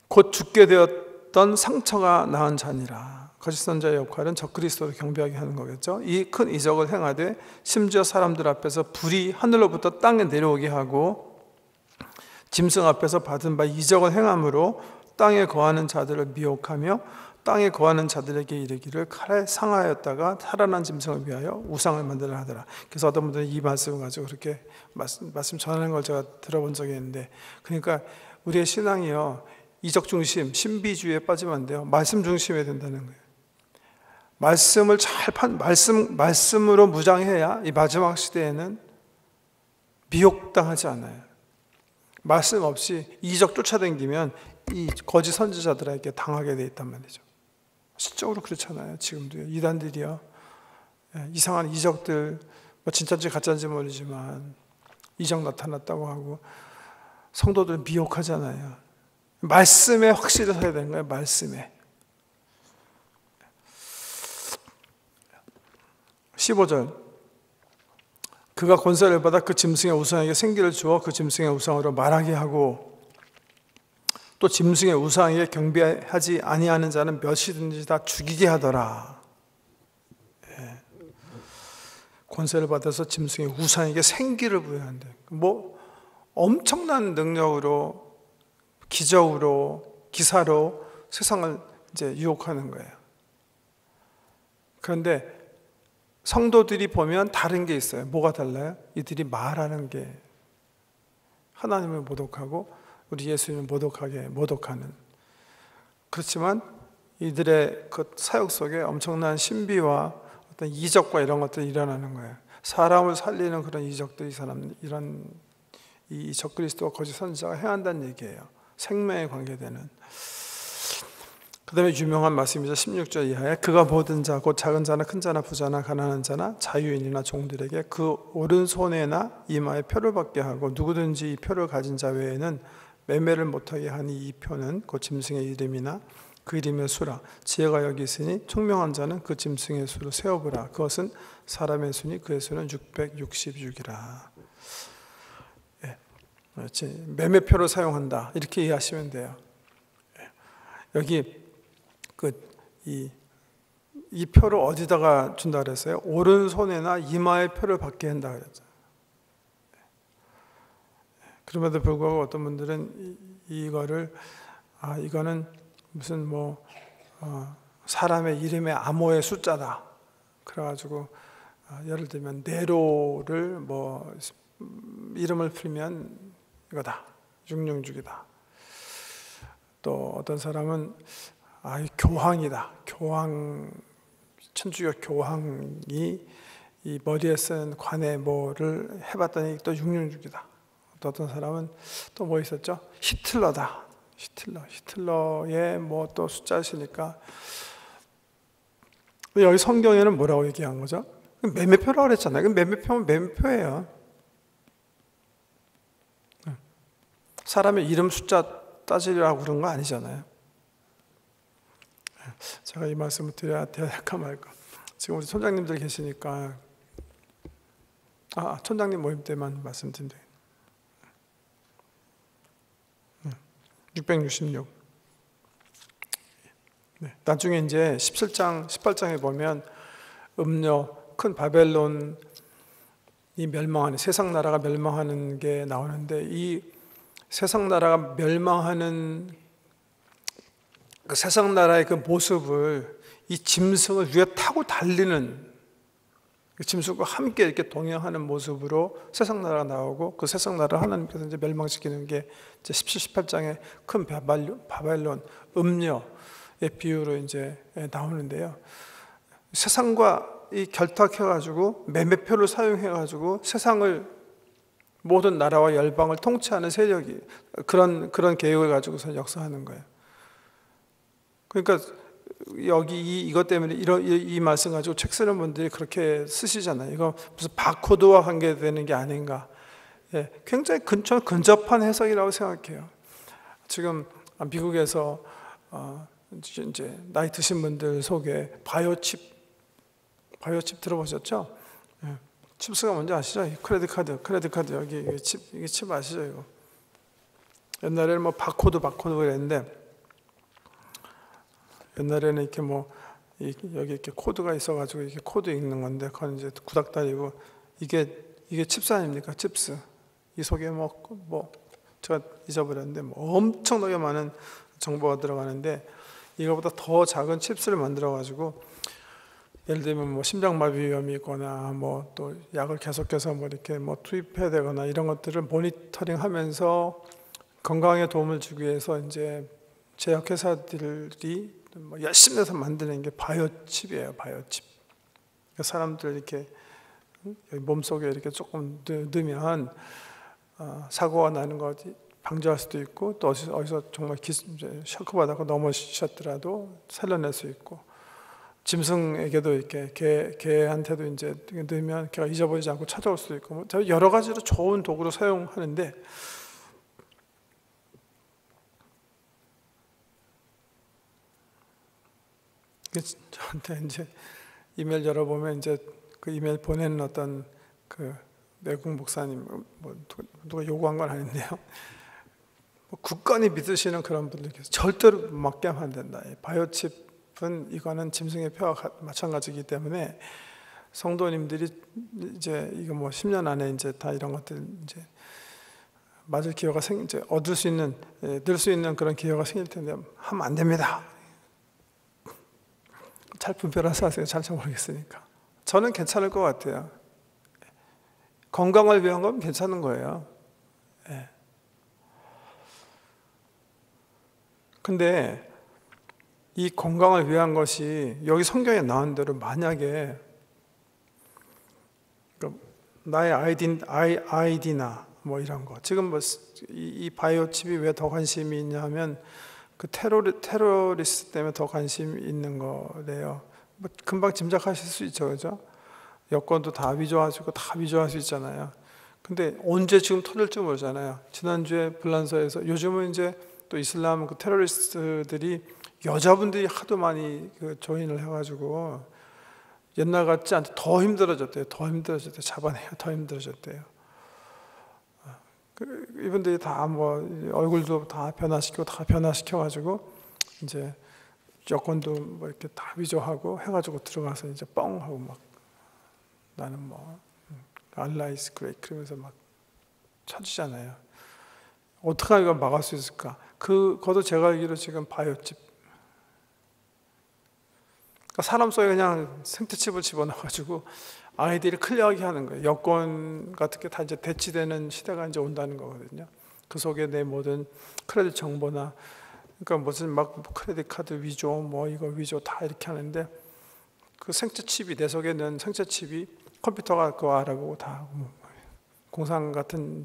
곧 죽게 되었던 상처가 나은 자니라. 거짓 선지자의 역할은 적그리스도를 경배하게 하는 거겠죠. 이 큰 이적을 행하되 심지어 사람들 앞에서 불이 하늘로부터 땅에 내려오게 하고 짐승 앞에서 받은 바 이적을 행함으로 땅에 거하는 자들을 미혹하며 땅에 거하는 자들에게 이르기를 칼에 상하였다가 살아난 짐승을 위하여 우상을 만들라 하더라. 그래서 어떤 분들은 이 말씀을 가지고 그렇게 말씀 전하는 걸 제가 들어본 적이 있는데, 그러니까 우리의 신앙이요 이적 중심, 신비주의에 빠지면 안 돼요. 말씀 중심이 된다는 거예요. 말씀을 말씀으로 무장해야 이 마지막 시대에는 미혹당하지 않아요. 말씀 없이 이적 쫓아다니면 이 거짓 선지자들에게 당하게 돼 있단 말이죠. 실적으로 그렇잖아요. 지금도요. 이단들이요. 이상한 이적들, 뭐 진짜인지 가짜인지 모르지만 이적 나타났다고 하고 성도들 미혹하잖아요. 말씀에 확실히 서야 되는 거예요. 말씀에. 15절 그가 권세를 받아 그 짐승의 우상에게 생기를 주어 그 짐승의 우상으로 말하게 하고 또 짐승의 우상에게 경배하지 아니하는 자는 몇이든지 다 죽이게 하더라. 권세를 받아서 짐승의 우상에게 생기를 부여한다. 뭐 엄청난 능력으로, 기적으로, 기사로 세상을 이제 유혹하는 거예요. 그런데 성도들이 보면 다른 게 있어요. 뭐가 달라요? 이들이 말하는 게 하나님을 모독하고 우리 예수님을 모독하는. 그렇지만 이들의 그 사역 속에 엄청난 신비와 어떤 이적과 이런 것들이 일어나는 거예요. 사람을 살리는 그런 이적들이 이런 이 적그리스도와 거짓 선지자가 행한다는 얘기예요. 생명에 관계되는. 그 다음에 유명한 말씀이죠. 16절 이하에 그가 모든 자 곧 작은 자나 큰 자나 부자나 가난한 자나 자유인이나 종들에게 그 오른손에나 이마에 표를 받게 하고 누구든지 이 표를 가진 자 외에는 매매를 못하게 하니 이 표는 그 짐승의 이름이나 그 이름의 수라. 지혜가 여기 있으니 총명한 자는 그 짐승의 수로 세어보라. 그것은 사람의 수니 그의 수는 666이라. 매매표를 사용한다. 이렇게 이해하시면 돼요. 여기 이 표를 어디다가 준다 그랬어요? 오른손에나 이마에 표를 받게 한다 그랬죠. 그럼에도 불구하고 어떤 분들은 이거를 이거는 무슨 사람의 이름의 암호의 숫자다. 그래가지고 예를 들면 네로를 이름을 풀면 이거다. 666이다. 또 어떤 사람은 교황이다. 천주교 교황이 이 머리에 쓴 관에 뭐를 해봤더니 또 666이다. 또 어떤 사람은 또 뭐 있었죠? 히틀러다. 히틀러의 또 숫자시니까. 여기 성경에는 뭐라고 얘기한 거죠? 매매표라고 그랬잖아요. 매매표면 매매표예요. 사람의 이름 숫자 따지려고 그런 거 아니잖아요. 제가 이 말씀을 드려야 될까 말까. 지금 우리 촌장님들 계시니까 촌장님 모임 때만 말씀드린다. 666. 나중에 이제 17장, 18장에 보면 음료, 큰 바벨론 이 멸망하는 세상 나라가 멸망하는 게 나오는데, 이 세상 나라가 멸망하는 그 세상 나라의 그 모습을 이 짐승을 위에 타고 달리는, 그 짐승과 함께 이렇게 동행하는 모습으로 세상 나라가 나오고, 그 세상 나라를 하나님께서 이제 멸망시키는 게 이제 17, 18장의 큰 바벨론 음녀의 비유로 이제 나오는데요. 세상과 이 결탁해가지고 매매표를 사용해가지고 세상을, 모든 나라와 열방을 통치하는 세력이 그런 계획을 가지고서 역사하는 거예요. 그러니까 여기 이것 때문에 이 말씀 가지고 책 쓰는 분들이 그렇게 쓰시잖아요. 이거 무슨 바코드와 관계되는 게 아닌가. 예, 굉장히 근접한 해석이라고 생각해요. 지금 미국에서 이제 나이 드신 분들 속에 바이오칩 들어보셨죠? 예. 칩스가 뭔지 아시죠? 크레딧 카드 여기 이게 칩 아시죠? 이거 옛날에는 뭐 바코드 그랬는데, 옛날에는 이렇게 뭐 여기 이렇게 코드가 있어가지고 이렇게 코드 읽는 건데, 그건 이제 구닥다리고, 이게 칩스 아닙니까? 칩스. 이 속에 뭐 제가 잊어버렸는데 뭐 엄청나게 많은 정보가 들어가는데, 이거보다 더 작은 칩스를 만들어가지고, 예를 들면 뭐 심장마비 위험이 있거나 뭐 또 약을 계속해서 뭐 이렇게 뭐 투입해야 되거나 이런 것들을 모니터링하면서 건강에 도움을 주기 위해서 이제 제약회사들이 뭐 열심히 해서 만드는 게 바이오칩이에요. 바이오칩. 그러니까 사람들 이렇게 몸속에 이렇게 조금 넣으면 사고가 나는 거 방지할 수도 있고, 또 어디서 정말 셔크 받아서 넘어지셨더라도 살려낼 수 있고, 짐승에게도 이렇게 개한테도 이제 넣으면 걔가 잊어버리지 않고 찾아올 수도 있고, 뭐 여러 가지로 좋은 도구로 사용하는데, 저한테 이제 이메일 열어보면 이제 그 이메일 보내는 어떤 그 외국 목사님, 뭐 누가 요구한 건 아닌데요. 뭐 굳건히 믿으시는 그런 분들께서 절대로 맞게 하면 안 된다. 바이오칩은 이거는 짐승의 표와 마찬가지이기 때문에 성도님들이 이제 이거 뭐 10년 안에 이제 다 이런 것들 이제 맞을 기회가 이제 얻을 수 있는, 늘 수 있는 그런 기회가 생길 텐데 하면 안 됩니다. 잘 분별해서 하세요. 잘 모르겠으니까. 저는 괜찮을 것 같아요. 건강을 위한 건 괜찮은 거예요. 예. 근데 이 건강을 위한 것이 여기 성경에 나온 대로 만약에 나의 아이디나 뭐 이런 거, 지금 뭐 이 바이오칩이 왜 더 관심이 있냐면 그 테러리스트 때문에 더 관심 있는 거래요. 뭐 금방 짐작하실 수 있죠, 그죠? 여권도 다 위조하시고 다 위조할 수 있잖아요. 근데 언제 지금 터질지 모르잖아요. 지난주에 불란서에서, 요즘은 이제 또 이슬람 그 테러리스트들이 여자분들이 하도 많이 그 조인을 해가지고 옛날 같지 않게 더 힘들어졌대요. 잡아내요. 더 힘들어졌대요. 이분들이 다 뭐 얼굴도 다 변화시켜가지고 이제 여권도 뭐 이렇게 다 위조하고 해가지고 들어가서 이제 뻥 하고 막 나는 뭐 알라 이즈 그레이트 그러면서 막 쳐주잖아요. 어떻게 이걸 막을 수 있을까? 그것도 제가 알기로 지금 바이오칩, 그러니까 사람 속에 그냥 생태칩을 집어넣어가지고 아이들이 클리어하게 하는 거예요. 여권 같은 게 다 이제 대치되는 시대가 이제 온다는 거거든요. 그 속에 내 모든 크레딧 정보나, 그러니까 무슨 막 크레딧 카드 위조, 뭐 이거 위조 다 이렇게 하는데, 그 생체칩이, 내 속에 있는 생체칩이 컴퓨터가 그거 알아보고 다 하고, 공상 같은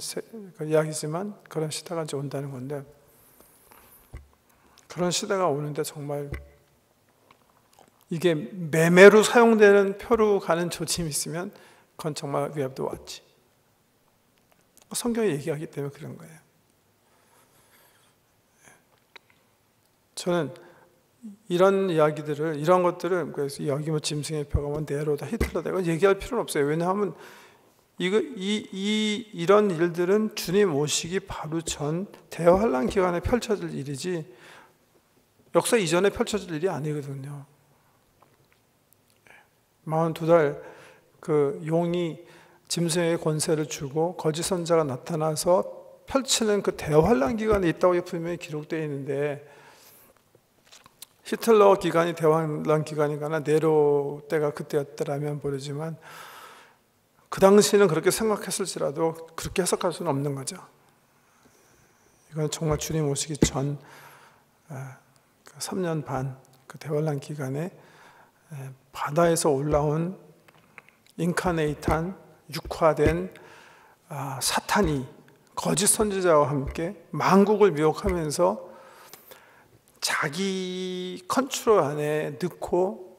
이야기지만 그런 시대가 이제 온다는 건데, 그런 시대가 오는데 정말 이게 매매로 사용되는 표로 가는 조짐이 있으면 그건 정말 we have to watch. 성경이 얘기하기 때문에 그런 거예요. 저는 이런 이야기들을, 이런 것들을, 그래서 여기 뭐 짐승의 표가 뭐 네로다 히틀러다 이거 얘기할 필요는 없어요. 왜냐하면 이런 일들은 주님 오시기 바로 전 대환란 기간에 펼쳐질 일이지 역사 이전에 펼쳐질 일이 아니거든요. 42달 그 용이 짐승에게 권세를 주고 거짓 선자가 나타나서 펼치는 그 대환란 기간이 있다고 분명히 기록되어 있는데, 히틀러 기간이 대환란 기간이거나 네로 때가 그때였더라면 모르지만 그 당시에는 그렇게 생각했을지라도 그렇게 해석할 수는 없는 거죠. 이건 정말 주님 오시기 전 3년 반 그 대환란 기간에 바다에서 올라온 인카네이트한 육화된 사탄이 거짓 선지자와 함께 만국을 미혹하면서 자기 컨트롤 안에 넣고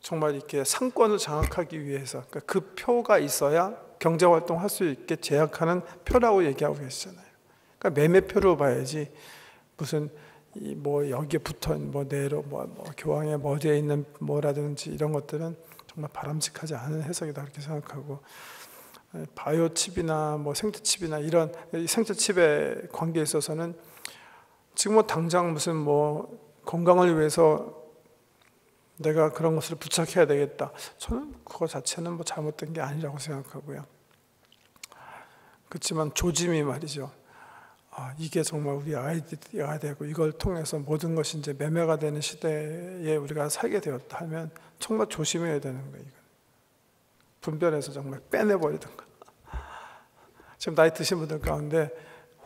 정말 이렇게 상권을 장악하기 위해서, 그러니까 그 표가 있어야 경제활동할 수 있게 제약하는 표라고 얘기하고 계시잖아요. 그러니까 매매표로 봐야지 무슨 뭐 여기에 붙은 뭐 내로 뭐 교황의 머리에 있는 뭐라든지 이런 것들은 정말 바람직하지 않은 해석이다 그렇게 생각하고, 바이오 칩이나 뭐 생체 칩이나 이런 생체 칩의 관계에 있어서는 지금 뭐 당장 무슨 뭐 건강을 위해서 내가 그런 것을 부착해야 되겠다. 저는 그거 자체는 뭐 잘못된 게 아니라고 생각하고요. 그렇지만 조짐이 말이죠. 이게 정말 우리 아이디어가 되고 이걸 통해서 모든 것이 이제 매매가 되는 시대에 우리가 살게 되었다 하면 정말 조심해야 되는 거예요. 분별해서 정말 빼내버리든가. 지금 나이 드신 분들 가운데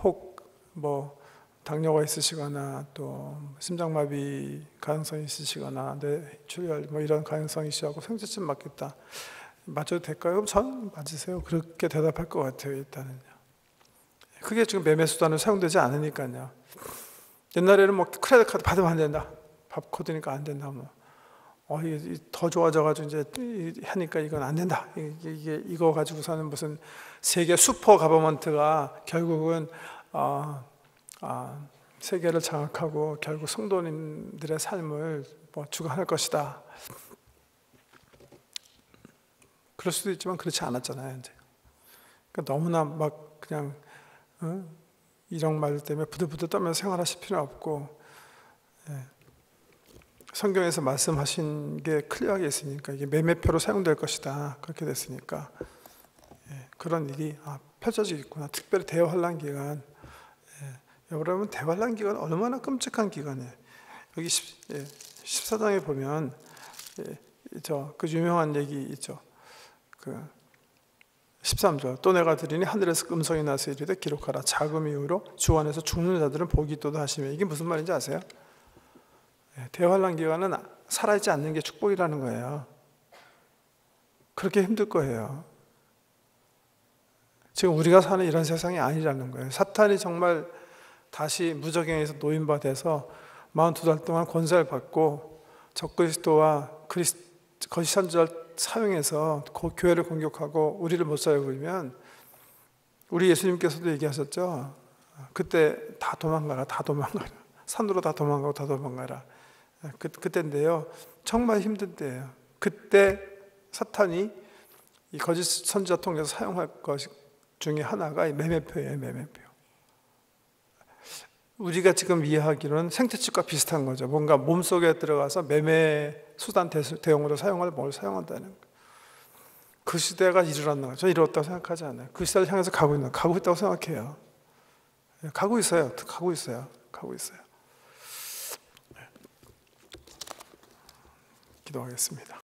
혹 뭐 당뇨가 있으시거나 또 심장마비 가능성이 있으시거나 뇌출혈 뭐 이런 가능성이 있으시고 생체칩 맞겠다. 맞아도 될까요? 그럼 전 맞으세요. 그렇게 대답할 것 같아요. 일단은요. 그게 지금 매매 수단으로 사용되지 않으니까요. 옛날에는 뭐 크레딧 카드 받으면 안 된다. 밥 코드니까 안 된다. 뭐 이게 더 좋아져가지고 이제 하니까 이건 안 된다. 이거 가지고서는 무슨 세계 슈퍼 가버먼트가 결국은 세계를 장악하고 결국 성도님들의 삶을 뭐 주관할 것이다. 그럴 수도 있지만 그렇지 않았잖아요. 이제 그러니까 너무나 막 그냥 이런 말 때문에 부들부들 떨면서 생활하실 필요는 없고, 성경에서 말씀하신 게 클리어하게 있으니까 이게 매매표로 사용될 것이다 그렇게 됐으니까 그런 일이 펼쳐지겠구나. 특별히 대환란 기간, 여러분 대환란 기간 얼마나 끔찍한 기간이에요. 여기 14장에 보면 그 유명한 얘기 있죠. 그 13절 또 내가 들으니 하늘에서 음성이 나서 이르되 기록하라. 자금 이후로 주 안에서 죽는 자들은 복이 있도다 하시며, 이게 무슨 말인지 아세요? 대환란 기간은 살아있지 않는 게 축복이라는 거예요. 그렇게 힘들 거예요. 지금 우리가 사는 이런 세상이 아니라는 거예요. 사탄이 정말 다시 무적행에서 노인바 돼서 42달 동안 권세를 받고 적그리스도와 거짓 선지자를 사용해서 교회를 공격하고 우리를 못 살게 굴면, 우리 예수님께서도 얘기하셨죠. 그때 다 도망가라, 다 도망가라. 산으로 다 도망가고 다 도망가라. 그때인데요. 정말 힘든 때예요. 그때 사탄이 이 거짓 선지자 통해서 사용할 것 중에 하나가 이 매매표예요. 매매표. 우리가 지금 이해하기로는 생태칩과 비슷한 거죠. 뭔가 몸속에 들어가서 매매 수단 대용으로 사용할 뭘 사용한다는 거예요. 그 시대가 이르렀나 거죠. 이르렀다고 생각하지 않아요. 그 시대를 향해서 가고 있다고 생각해요. 가고 있어요. 기도하겠습니다.